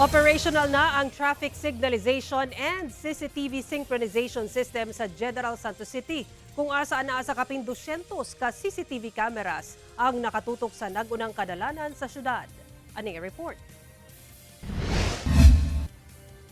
Operational na ang traffic signalization and CCTV synchronization system sa General Santos City, kung asaan na asa kapin 200 ka CCTV cameras ang nakatutok sa nagunang kadalanan sa syudad. Aning report.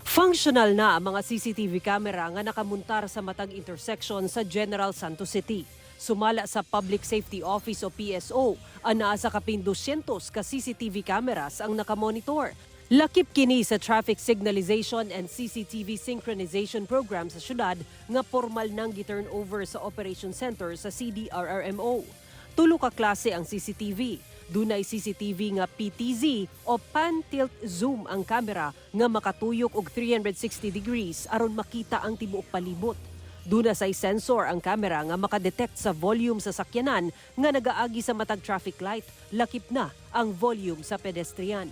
Functional na ang mga CCTV camera nga nakamuntar sa matag intersection sa General Santos City. Sumala sa Public Safety Office o PSO, ang naasa kapin 200 ka CCTV cameras ang nakamonitor. Lakip kini sa traffic signalization and CCTV synchronization program sa syudad nga formal nang gi-turnover sa Operation Center sa CDRRMO. Tulo ka klase ang CCTV. Dunay CCTV nga PTZ o Pan Tilt Zoom ang kamera nga makatuyok og 360 degrees aron makita ang tibuok palibot. Duna say sensor ang kamera nga makadetect sa volume sa sakyanan nga nagaagi sa matag traffic light, lakip na ang volume sa pedestrian.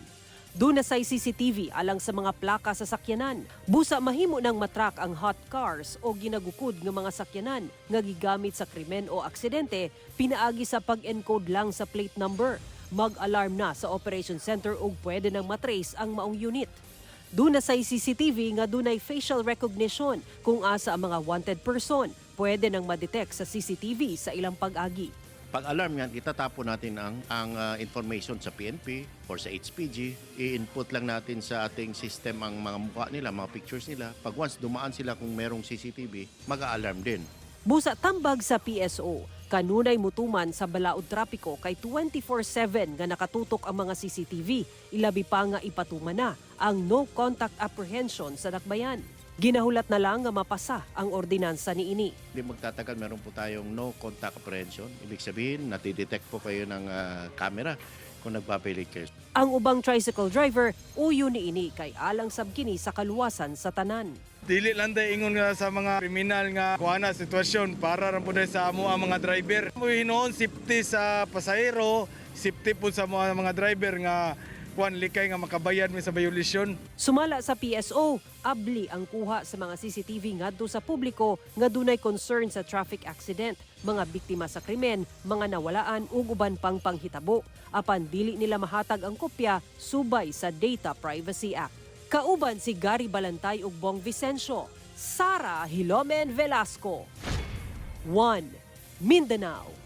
Duna say CCTV alang sa mga plaka sa sakyanan. Busa mahimo nang matrack ang hot cars o ginagukod ng mga sakyanan nga gigamit sa krimen o aksidente, pinaagi sa pag-encode lang sa plate number. Mag-alarm na sa Operation Center og pwede nang matrace ang maong unit. Duna say CCTV nga dunay facial recognition kung asa ang mga wanted person, pwede nang ma-detect sa CCTV sa ilang pag-agi. Pag-alarm yan, itatapon natin ang information sa PNP or sa HPG. I-input lang natin sa ating system ang mga mukha nila, mga pictures nila. Pag once dumaan sila kung merong CCTV, mag-a-alarm din. Busa tambag sa PSO, kanunay mutuman sa balaod trapiko kay 24/7 nga nakatutok ang mga CCTV. Ilabi pa nga ipatuman na ang no contact apprehension sa dakbayan. Ginahulat na lang nga mapasa ang ordinansa niini. Hindi magtatagal, meron po tayong no contact apprehension. Ibig sabihin, natidetect po kayo ng camera kung nagpapilit kayo. Ang ubang tricycle driver, uyo niini kay alang sabkini sa kaluwasan sa tanan. Dili lang tayo ingon nga sa mga kriminal nga kuha sitwasyon para rin po sa amo ang mga driver. Hinoon safety sa pasahero, safety po sa mga driver nga kuan likay nga makabayad mi sa violasyon. Sumala sa PSO, abli ang kuha sa mga CCTV ngadto sa publiko nga dunay concern sa traffic accident, mga biktima sa krimen, mga nawalaan ug uban pang panghitabo. Apan dili nila mahatag ang kopya subay sa Data Privacy Act. Kauban si Gary Balantay ug Bong Vicencio, Sara Hilomen Velasco. 1. Mindanao.